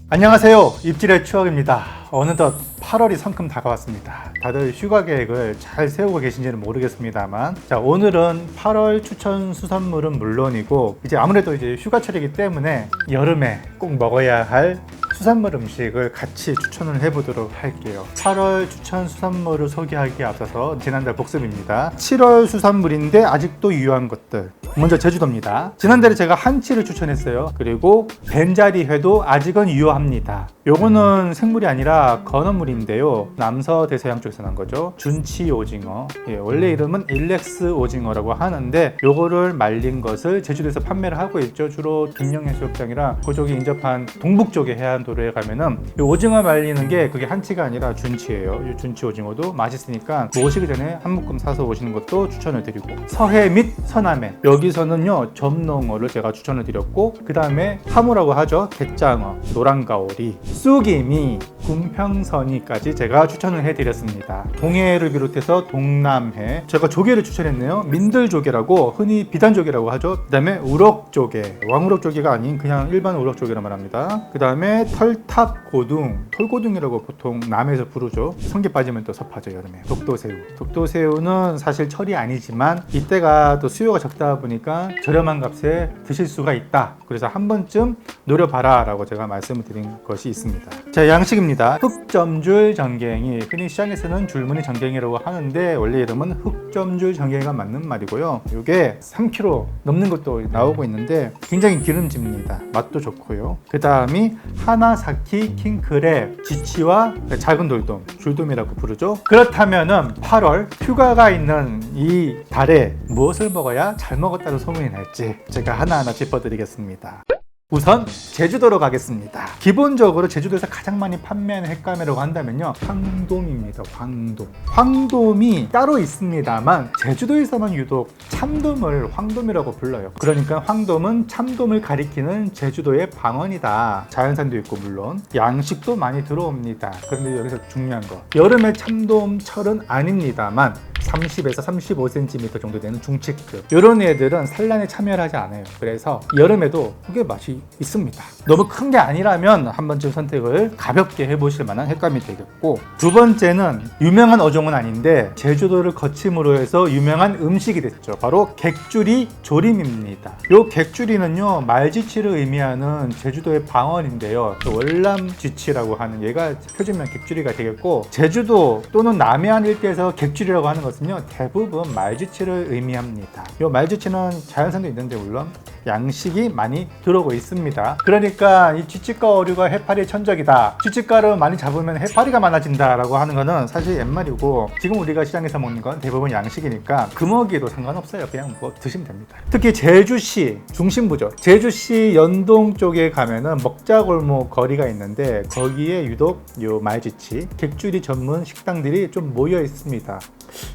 안녕하세요, 입질의 추억입니다. 어느덧 8월이 성큼 다가왔습니다. 다들 휴가 계획을 잘 세우고 계신지는 모르겠습니다만, 자, 오늘은 8월 추천 수산물은 물론이고 이제 아무래도 이제 휴가철이기 때문에 여름에 꼭 먹어야 할 수산물 음식을 같이 추천을 해보도록 할게요. 8월 추천 수산물을 소개하기에 앞서서 지난달 복습입니다. 7월 수산물인데 아직도 유효한 것들. 먼저 제주도입니다. 지난달에 제가 한치를 추천했어요. 그리고 벤자리회도 아직은 유효합니다. 요거는 생물이 아니라 건어물인데요. 남서대서양 쪽에서 난 거죠. 준치 오징어. 원래 이름은 일렉스 오징어라고 하는데 요거를 말린 것을 제주도에서 판매를 하고 있죠. 주로 김영해수욕장이랑 그쪽이 인접한 동북 쪽의 해안도로에 가면은 이 오징어 말리는 게 그게 한치가 아니라 준치예요. 이 준치 오징어도 맛있으니까 오시기 전에 한 묶음 사서 오시는 것도 추천을 드리고, 서해 및 서남해 여기서는요 점농어를 제가 추천을 드렸고, 그 다음에 하모라고 하죠. 갯장어, 노랑가오리, 쑥이미, 군평선이까지 제가 추천을 해드렸습니다. 동해를 비롯해서 동남해 제가 조개를 추천했네요. 민들조개라고 흔히 비단조개라고 하죠. 그 다음에 우럭조개, 왕우럭조개가 아닌 그냥 일반 우럭조개라 말합니다. 그 다음에 털탑고둥, 털고둥이라고 보통 남해에서 부르죠. 성게 빠지면 또 섭하죠, 여름에. 독도새우, 독도새우는 사실 철이 아니지만 이때가 또 수요가 적다 보니까 저렴한 값에 드실 수가 있다. 그래서 한 번쯤 노려봐라 라고 제가 말씀을 드린 것이 있습니다. 자, 양식입니다. 흑점줄 전갱이, 흔히 시장에서는 줄무늬 전갱이라고 하는데 원래 이름은 흑점줄 전갱이가 맞는 말이고요. 이게 3kg 넘는 것도 나오고 있는데 굉장히 기름집니다. 맛도 좋고요. 그 다음이 하나사키 킹크랩, 지치와 작은 돌돔, 줄돔이라고 부르죠. 그렇다면은 8월 휴가가 있는 이 달에 무엇을 먹어야 잘 먹었다는 소문이 날지 제가 하나하나 짚어드리겠습니다. 우선 제주도로 가겠습니다. 기본적으로 제주도에서 가장 많이 판매하는 횟감이라고 한다면요, 황돔입니다. 황돔. 황돔이 따로 있습니다만 제주도에서만 유독 참돔을 황돔이라고 불러요. 그러니까 황돔은 참돔을 가리키는 제주도의 방언이다. 자연산도 있고 물론 양식도 많이 들어옵니다. 그런데 여기서 중요한 거, 여름에 참돔 철은 아닙니다만 30에서 35cm 정도 되는 중치급, 이런 애들은 산란에 참여를 하지 않아요. 그래서 여름에도 그게 맛이 있습니다. 너무 큰 게 아니라면 한 번쯤 선택을 가볍게 해보실 만한 횟감이 되겠고, 두 번째는 유명한 어종은 아닌데 제주도를 거침으로 해서 유명한 음식이 됐죠. 바로 객주리 조림입니다. 요 객주리는요 말쥐치를 의미하는 제주도의 방언인데요, 월남쥐치라고 하는 얘가 표준명 객주리가 되겠고, 제주도 또는 남해안 일대에서 객주리라고 하는 것은요 대부분 말쥐치를 의미합니다. 이 말쥐치는 자연산도 있는데 물론 양식이 많이 들어오고 있습니다. 그러니까 이 쥐치과 어류가 해파리의 천적이다, 쥐치과를 많이 잡으면 해파리가 많아진다 라고 하는 거는 사실 옛말이고, 지금 우리가 시장에서 먹는 건 대부분 양식이니까 금어기도 상관없어요. 그냥 뭐 드시면 됩니다. 특히 제주시 중심부죠. 제주시 연동 쪽에 가면은 먹자골목 거리가 있는데 거기에 유독 요 말쥐치, 객주리 전문 식당들이 좀 모여 있습니다.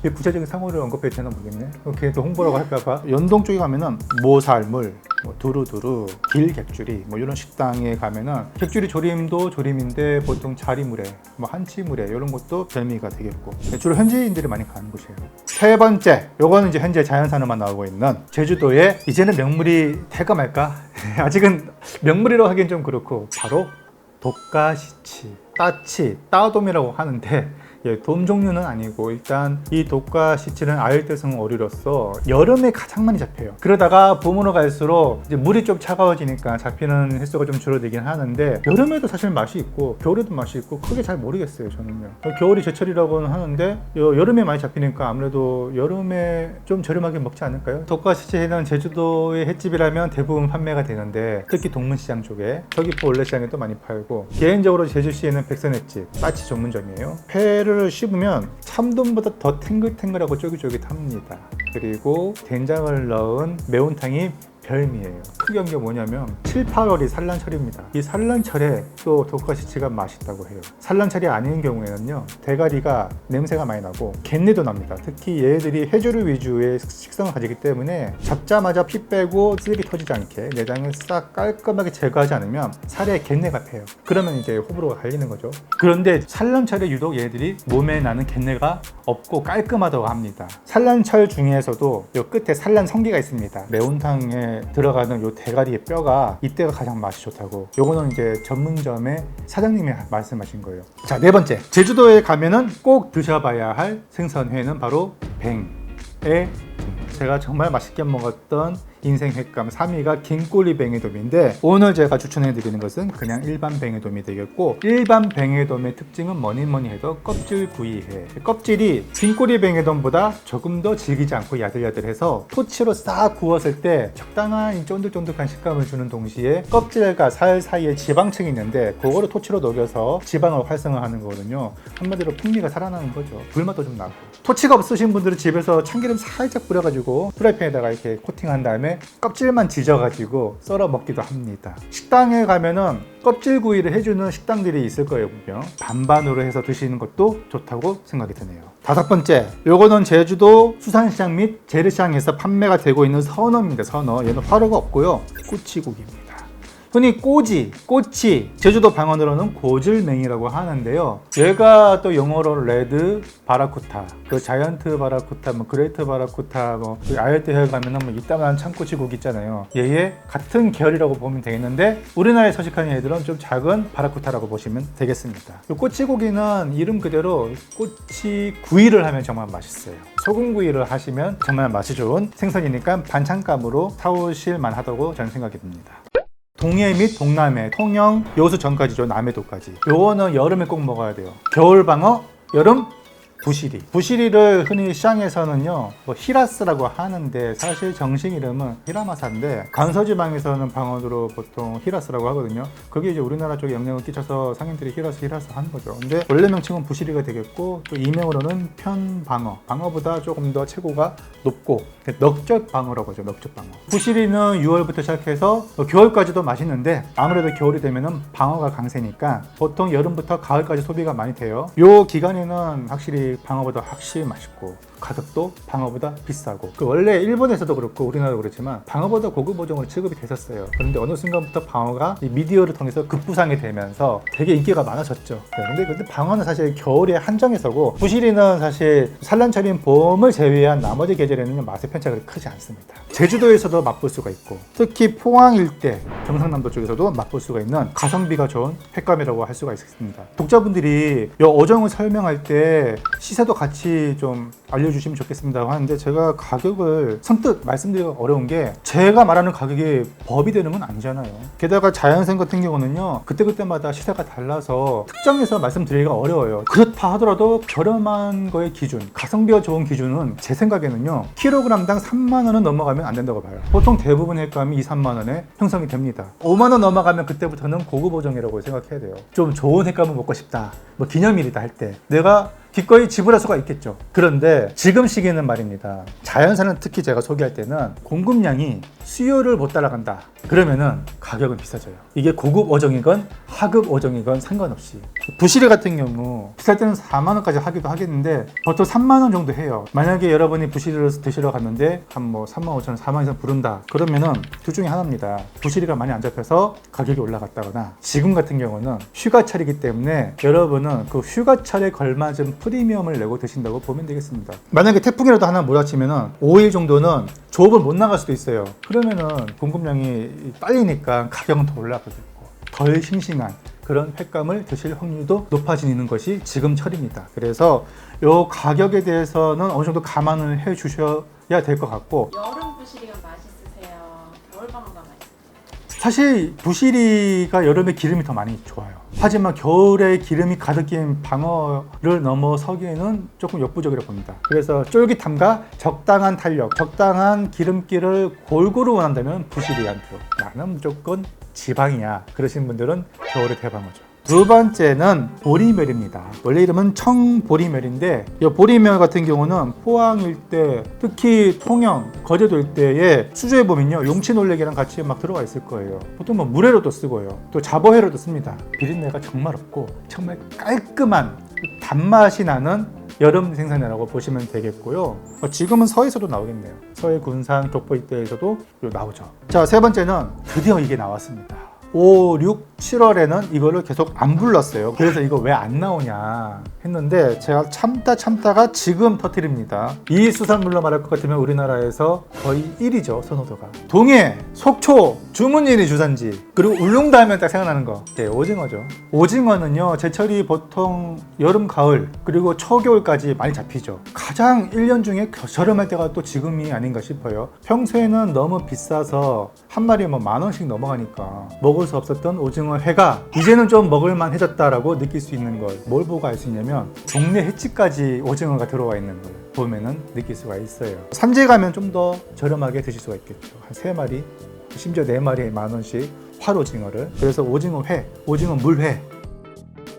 구체적인 상호를 언급해도 되나 모르겠네. 이렇게 또 홍보라고 할까봐. 연동 쪽에 가면은 모살물, 두루두루, 길객주리 이런 식당에 가면은 객주리 조림도 조림인데 보통 자리물회, 한치물회 이런 것도 별미가 되겠고, 주로 현지인들이 많이 가는 곳이에요. 세 번째, 요거는 이제 현재 자연산으로만 나오고 있는 제주도에 이제는 명물이 될까 말까 아직은 명물이라고 하기엔 좀 그렇고, 바로 독가시치, 따치, 따돔이라고 하는데 돔 종류는 아니고, 일단 이 독가시치는 아열대성 어류로서 여름에 가장 많이 잡혀요. 그러다가 봄으로 갈수록 이제 물이 좀 차가워지니까 잡히는 횟수가 좀 줄어들긴 하는데, 여름에도 사실 맛이 있고 겨울에도 맛이 있고 크게 잘 모르겠어요 저는요. 겨울이 제철이라고는 하는데 여름에 많이 잡히니까 아무래도 여름에 좀 저렴하게 먹지 않을까요? 독가시치는 제주도의 횟집이라면 대부분 판매가 되는데, 특히 동문시장 쪽에 서귀포 올레시장에도 많이 팔고, 개인적으로 제주시에는 백선횟집, 따치 전문점이에요. 회를 씹으면 참돔보다 더 탱글탱글하고 쫄깃쫄깃합니다. 그리고 된장을 넣은 매운탕이 별미예요. 특이한 게 뭐냐면 7, 8월이 산란철입니다. 이 산란철에 또 독가시치가 맛있다고 해요. 산란철이 아닌 경우에는요 대가리가 냄새가 많이 나고 갯내도 납니다. 특히 얘들이 해조류 위주의 식성을 가지기 때문에 잡자마자 피 빼고 쓰레기 터지지 않게 내장을 싹 깔끔하게 제거하지 않으면 살에 갯내가 패요. 그러면 이제 호불호가 갈리는 거죠. 그런데 산란철에 유독 얘들이 몸에 나는 갯내가 없고 깔끔하다고 합니다. 산란철 중에서도 이 끝에 산란 성게가 있습니다. 매운탕에 안에 들어가는 요 대가리의 뼈가 이때가 가장 맛이 좋다고. 요거는 이제 전문점의 사장님이 말씀하신 거예요. 자, 네 번째, 제주도에 가면은 꼭 드셔봐야 할 생선회는 바로 뱅에, 제가 정말 맛있게 먹었던 인생 횟감 3위가 긴꼬리 뱅에돔인데, 오늘 제가 추천해 드리는 것은 그냥 일반 뱅에돔이 되겠고, 일반 뱅에돔의 특징은 뭐니 해도 껍질 구이회. 껍질이 긴꼬리 뱅에돔보다 조금 더 질기지 않고 야들야들해서 토치로 싹 구웠을 때 적당한 이 쫀득쫀득한 식감을 주는 동시에 껍질과 살 사이에 지방층이 있는데 그거를 토치로 녹여서 지방을 활성화하는 거거든요. 한마디로 풍미가 살아나는 거죠. 불맛도 좀 나고. 토치가 없으신 분들은 집에서 참기름 살짝 뿌려가지고 프라이팬에다가 이렇게 코팅한 다음에 껍질만 지져가지고 썰어 먹기도 합니다. 식당에 가면은 껍질 구이를 해주는 식당들이 있을 거예요. 분명 반반으로 해서 드시는 것도 좋다고 생각이 드네요. 다섯 번째, 요거는 제주도 수산시장 및 재래시장에서 판매가 되고 있는 선어입니다. 선어. 얘는 화로가 없고요, 꼬치고기입니다. 흔히 꼬지, 꼬치, 제주도 방언으로는 고질맹이라고 하는데요. 얘가 또 영어로 레드 바라쿠타, 그 자이언트 바라쿠타, 뭐 그레이트 바라쿠타, 그 아열대에 가면은 뭐 이따만한 참꼬치 고기 있잖아요. 얘의 같은 계열이라고 보면 되겠는데, 우리나라에 서식하는 애들은 좀 작은 바라쿠타라고 보시면 되겠습니다. 이 꼬치 고기는 이름 그대로 꼬치 구이를 하면 정말 맛있어요. 소금 구이를 하시면 정말 맛이 좋은 생선이니까 반찬감으로 사오실 만하다고 저는 생각이 듭니다. 동해 및 동남해, 통영, 여수 전까지죠. 남해도까지. 요거는 여름에 꼭 먹어야 돼요. 겨울방어, 여름 부시리. 부시리를 흔히 시장에서는요, 뭐 히라스라고 하는데 사실 정식 이름은 히라마사인데, 간서지방에서는 방언으로 보통 히라스라고 하거든요. 그게 이제 우리나라 쪽에 영향을 끼쳐서 상인들이 히라스 하는 거죠. 근데 원래 명칭은 부시리가 되겠고, 또 이명으로는 편방어, 방어보다 조금 더 체고가 높고 넉젓방어라고 하죠. 넉젓방어. 부시리는 6월부터 시작해서 겨울까지도 맛있는데, 아무래도 겨울이 되면은 방어가 강세니까 보통 여름부터 가을까지 소비가 많이 돼요. 요 기간에는 확실히 방어보다 확실히 맛있고 가격도 방어보다 비싸고, 그 원래 일본에서도 그렇고 우리나라도 그렇지만 방어보다 고급 어종으로 취급이 됐었어요. 그런데 어느 순간부터 방어가 이 미디어를 통해서 급부상이 되면서 되게 인기가 많아졌죠. 네, 근데 방어는 사실 겨울에 한정해서고, 부시리는 사실 산란철인 봄을 제외한 나머지 계절에는 맛의 편차가 크지 않습니다. 제주도에서도 맛볼 수가 있고, 특히 포항 일대, 경상남도 쪽에서도 맛볼 수가 있는 가성비가 좋은 횟감이라고 할 수가 있습니다. 독자분들이 이 어종을 설명할 때 시세도 같이 좀 알려주시면 좋겠습니다 하는데, 제가 가격을 선뜻 말씀드리기가 어려운 게, 제가 말하는 가격이 법이 되는 건 아니잖아요. 게다가 자연생 같은 경우는요, 그때그때마다 시세가 달라서 특정해서 말씀드리기가 어려워요. 그렇다 하더라도 저렴한 거의 기준, 가성비가 좋은 기준은 제 생각에는요, 킬로그램당 3만 원은 넘어가면 안 된다고 봐요. 보통 대부분 횟감이 2, 3만 원에 형성이 됩니다. 5만 원 넘어가면 그때부터는 고급 어종이라고 생각해야 돼요. 좀 좋은 횟감을 먹고 싶다, 뭐 기념일이다 할 때 내가 기꺼이 지불할 수가 있겠죠. 그런데 지금 시기에는 말입니다, 자연산은 특히 제가 소개할 때는 공급량이 수요를 못 따라간다, 그러면은 가격은 비싸져요. 이게 고급 어종이건 하급 어종이건 상관없이. 부시리 같은 경우 비쌀 때는 4만 원까지 하기도 하겠는데 보통 3만 원 정도 해요. 만약에 여러분이 부시리를 드시러 갔는데 한 뭐 3만 5천 원, 4만 원 이상 부른다, 그러면은 둘 중에 하나입니다. 부시리가 많이 안 잡혀서 가격이 올라갔다거나, 지금 같은 경우는 휴가철이기 때문에 여러분은 그 휴가철에 걸맞은 프리미엄을 내고 드신다고 보면 되겠습니다. 만약에 태풍이라도 하나 몰아치면은 5일 정도는 조업을 못 나갈 수도 있어요. 그러면은 공급량이 딸리니까 가격은 더 올라가고 있고, 덜 싱싱한 그런 횟감을 드실 확률도 높아지는 것이 지금 철입니다. 그래서 이 가격에 대해서는 어느 정도 감안을 해 주셔야 될 것 같고. 여름 부시리가 맛있으세요? 겨울방어가 맛있으세요? 사실 부시리가 여름에 기름이 더 많이 좋아요. 하지만 겨울에 기름이 가득 낀 방어를 넘어서기에는 조금 역부족이라고 봅니다. 그래서 쫄깃함과 적당한 탄력, 적당한 기름기를 골고루 원한다면 부시리 한 표. 나는 무조건 지방이야 그러신 분들은 겨울의 대방어죠. 두 번째는 보리멸입니다. 원래 이름은 청보리멸인데, 이 보리멸 같은 경우는 포항 일대, 특히 통영, 거제도 일대에 수조에 보면요, 용치 놀래기랑 같이 막 들어가 있을 거예요. 보통 뭐 물회로도 쓰고요, 또 잡어회로도 씁니다. 비린내가 정말 없고 정말 깔끔한 단맛이 나는 여름 생선이라고 보시면 되겠고요. 지금은 서해에서도 나오겠네요. 서해, 군산, 격포 일대에서도 나오죠. 자, 세 번째는 드디어 이게 나왔습니다. 5, 6, 7월에는 이거를 계속 안 불렀어요. 그래서 이거 왜 안 나오냐 했는데 제가 참다가 지금 터뜨립니다. 이 수산물로 말할 것 같으면 우리나라에서 거의 1위죠, 선호도가. 동해, 속초, 주문일이 주산지, 그리고 울릉도 하면 딱 생각나는 거, 네, 오징어죠. 오징어는요, 제철이 보통 여름, 가을, 그리고 초겨울까지 많이 잡히죠. 가장 1년 중에 저렴할 때가 또 지금이 아닌가 싶어요. 평소에는 너무 비싸서 한 마리에 뭐 10,000원씩 넘어가니까 먹을 수 없었던 오징어 회가 이제는 좀 먹을만 해졌다라고 느낄 수 있는 걸 뭘 보고 알 수 있냐면 동네 횟집까지 오징어가 들어와 있는 걸 보면은 느낄 수가 있어요. 산지에 가면 좀 더 저렴하게 드실 수가 있겠죠. 한 3마리, 심지어 4마리에 10,000원씩 활오징어를. 그래서 오징어 회, 오징어 물회.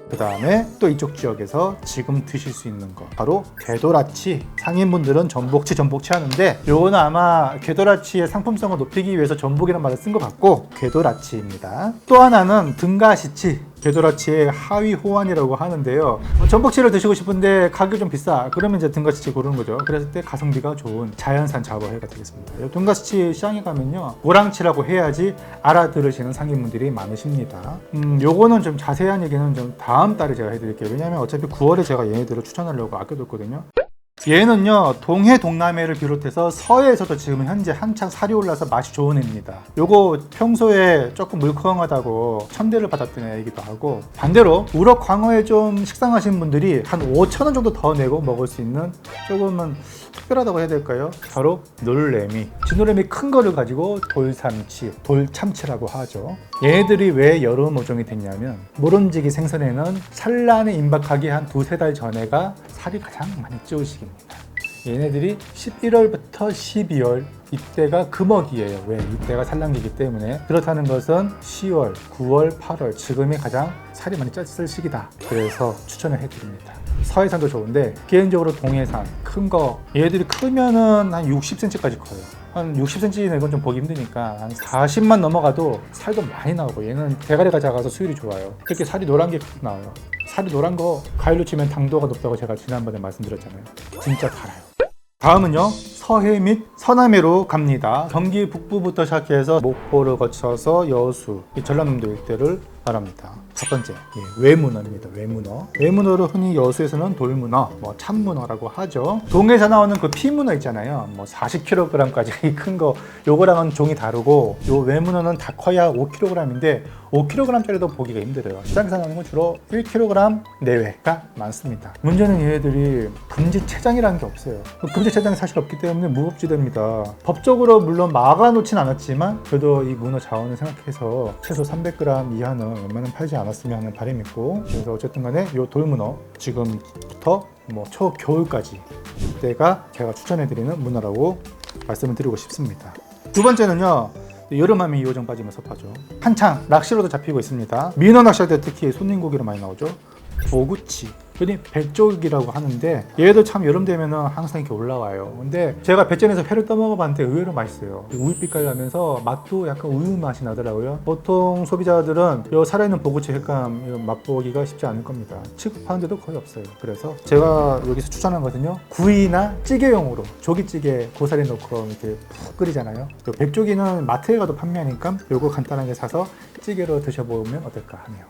그 다음에 또 이쪽 지역에서 지금 드실 수 있는 거 바로 궤도라치. 상인분들은 전복치 하는데 요거는 아마 궤도라치의 상품성을 높이기 위해서 전복이라는 말을 쓴 것 같고 궤도라치입니다. 또 하나는 등가시치. 궤도라치의 하위 호환이라고 하는데요. 전복치를 드시고 싶은데 가격이 좀 비싸. 그러면 이제 등가시치 고르는 거죠. 그랬을 때 가성비가 좋은 자연산 잡어회가 되겠습니다. 등가시치 시장에 가면요, 고랑치라고 해야지 알아들으시는 상인분들이 많으십니다. 요거는 좀 자세한 얘기는 좀 다음 달에 제가 해드릴게요. 왜냐면 어차피 9월에 제가 얘네들을 추천하려고 아껴뒀거든요. 얘는요, 동해 동남해를 비롯해서 서해에서도 지금 현재 한창 살이 올라서 맛이 좋은 애입니다. 요거 평소에 조금 물컹하다고 천대를 받았던 애이기도 하고, 반대로 우럭 광어에 좀 식상하신 분들이 한 5,000원 정도 더 내고 먹을 수 있는 조금은 특별하다고 해야 될까요? 바로 놀래미. 진놀래미 큰 거를 가지고 돌삼치, 돌참치라고 하죠. 얘네들이 왜 여름 어종이 됐냐면 모름지기 생선에는 산란에 임박하기 한 2-3달 전에가 살이 가장 많이 찌울 시기입니다. 얘네들이 11월부터 12월 이때가 금어기예요. 왜? 이때가 산란기이기 때문에. 그렇다는 것은 10월, 9월, 8월 지금이 가장 살이 많이 쪘을 시기다. 그래서 추천을 해드립니다. 서해산도 좋은데 개인적으로 동해산 큰 거, 얘들이 크면은 한 60cm까지 커요. 한 60cm는 이건 좀 보기 힘드니까 한 40만 넘어가도 살도 많이 나오고, 얘는 대가리가 작아서 수율이 좋아요. 특히 살이 노란 게 나와요. 살이 노란 거 과일로 치면 당도가 높다고 제가 지난번에 말씀드렸잖아요. 진짜 달아요. 다음은요, 서해 및 서남해로 갑니다. 경기 북부부터 시작해서 목포를 거쳐서 여수, 전라남도 일대를 말합니다. 첫 번째, 외문어입니다. 외문어를 흔히 여수에서는 돌문어, 참문어라고 하죠. 동해에서 나오는 그 피문어 있잖아요. 40kg까지 큰 거, 요거랑은 종이 다르고, 요 외문어는 다 커야 5kg인데 5kg짜리도 보기가 힘들어요. 시장에서 나오는 건 주로 1kg 내외가 많습니다. 문제는 얘네들이 금지체장이라는 게 없어요. 금지체장이 사실 없기 때문에 무법지대입니다. 법적으로 물론 막아놓진 않았지만 그래도 이 문어 자원을 생각해서 최소 300g 이하는 웬만하면 팔지 않았으면 하는 바람이 있고, 그래서 어쨌든 간에 이 돌문어 지금부터 초겨울까지 이때가 제가 추천해드리는 문어라고 말씀을 드리고 싶습니다. 두 번째는요, 여름하면 이 요정 빠지면 섭하죠. 한창 낚시로도 잡히고 있습니다. 민어 낚시할 때 특히 손님 고기로 많이 나오죠. 보구치, 흔히 백조기라고 하는데 얘도 참 여름 되면은 항상 이렇게 올라와요. 근데 제가 배전에서 회를 떠먹어봤는데 의외로 맛있어요. 우유빛깔 나면서 맛도 약간 우유 맛이 나더라고요. 보통 소비자들은 이 살아있는 보구치 횟감 맛보기가 쉽지 않을 겁니다. 취급하는 데도 거의 없어요. 그래서 제가 여기서 추천하거든요. 구이나 찌개용으로 조기찌개 고사리 넣고 이렇게 푹 끓이잖아요. 백조기는 마트에 가도 판매하니까 이거 간단하게 사서 찌개로 드셔보면 어떨까 하네요.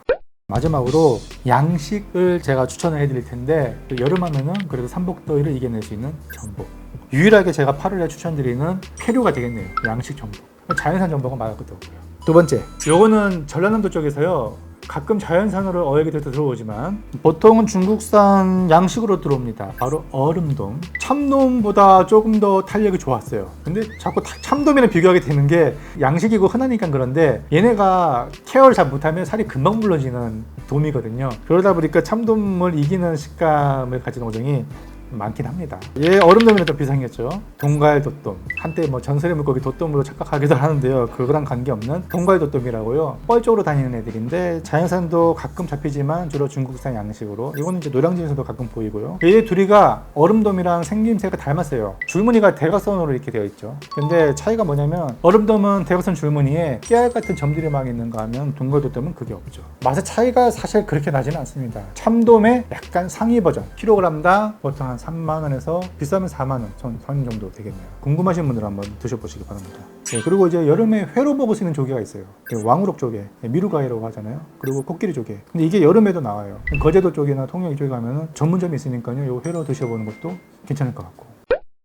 마지막으로 양식을 제가 추천을 해드릴 텐데, 여름하면은 그래도 삼복더위를 이겨낼 수 있는 전복. 유일하게 제가 8월에 추천드리는 캐류가 되겠네요. 양식 전복. 자연산 전복은 말할 것도 없고요. 두 번째, 요거는 전라남도 쪽에서요, 가끔 자연산으로 어획이 들어오지만 보통은 중국산 양식으로 들어옵니다. 바로 얼음돔. 참돔보다 조금 더 탄력이 좋았어요. 근데 자꾸 참돔이랑 비교하게 되는 게 양식이고 흔하니까 그런데 얘네가 케어를 잘 못하면 살이 금방 물러지는 돔이거든요. 그러다 보니까 참돔을 이기는 식감을 가진 어종이 많긴 합니다. 얘 얼음돔이랑 좀 비슷했죠. 동갈도돔. 한때 전설의 물고기 도돔으로 착각하기도 하는데요. 그거랑 관계없는 동갈도돔이라고요. 뻘 쪽으로 다니는 애들인데 자연산도 가끔 잡히지만 주로 중국산 양식으로. 이거는 이제 노량진에서도 가끔 보이고요. 얘 둘이가 얼음돔이랑 생김새가 닮았어요. 줄무늬가 대각선으로 이렇게 되어 있죠. 근데 차이가 뭐냐면 얼음돔은 대각선 줄무늬에 깨알 같은 점들이 막 있는 거 하면 동갈도돔은 그게 없죠. 맛의 차이가 사실 그렇게 나지는 않습니다. 참돔의 약간 상위 버전. 킬로그램당 보통 한 3만 원에서 비싸면 4만 원 선 정도 되겠네요. 궁금하신 분들은 한번 드셔보시기 바랍니다. 네, 그리고 이제 여름에 회로 먹을 수 있는 조개가 있어요. 왕우럭 조개, 미루가이라고 하잖아요. 그리고 코끼리 조개. 근데 이게 여름에도 나와요. 거제도 쪽이나 통영 쪽에 가면은 전문점이 있으니까요. 이 회로 드셔보는 것도 괜찮을 것 같고.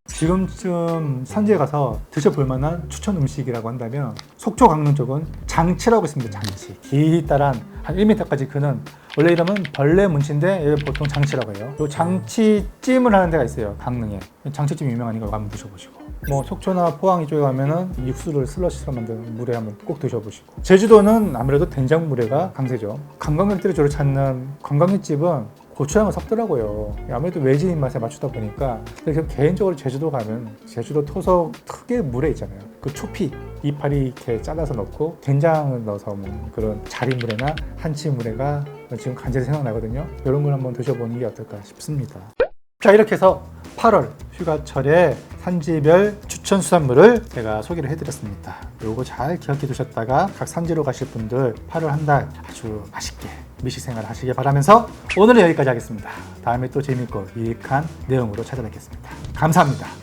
지금쯤 산지에 가서 드셔볼 만한 추천 음식이라고 한다면 속초 강릉 쪽은 장치라고 있습니다. 장치. 길다란 한 1m까지 크는, 원래 이름은 벌레 문치인데 보통 장치라고 해요. 이 장치찜을 하는 데가 있어요. 강릉에. 장치찜 유명하니까 이거 한번 드셔보시고, 뭐 속초나 포항 이쪽에 가면은 육수를 슬러시로 만든 물회 한번 꼭 드셔보시고, 제주도는 아무래도 된장물회가 강세죠. 관광객들이 주로 찾는 관광객집은 고추장을 섞더라고요. 아무래도 외지 입맛에 맞추다 보니까. 근데 개인적으로 제주도 가면 제주도 토속 특유의 물회 있잖아요. 그 초피 이파리 이렇게 잘라서 넣고 된장을 넣어서 먹는 그런 자리물회나 한치물회가 지금 간절히 생각나거든요. 이런 걸 한번 드셔보는 게 어떨까 싶습니다. 자, 이렇게 해서 8월 휴가철에 산지별 추천 수산물을 제가 소개를 해드렸습니다. 요거 잘 기억해 두셨다가 각 산지로 가실 분들 8월 한 달 아주 맛있게 미식 생활 하시길 바라면서 오늘은 여기까지 하겠습니다. 다음에 또 재밌고 유익한 내용으로 찾아뵙겠습니다. 감사합니다.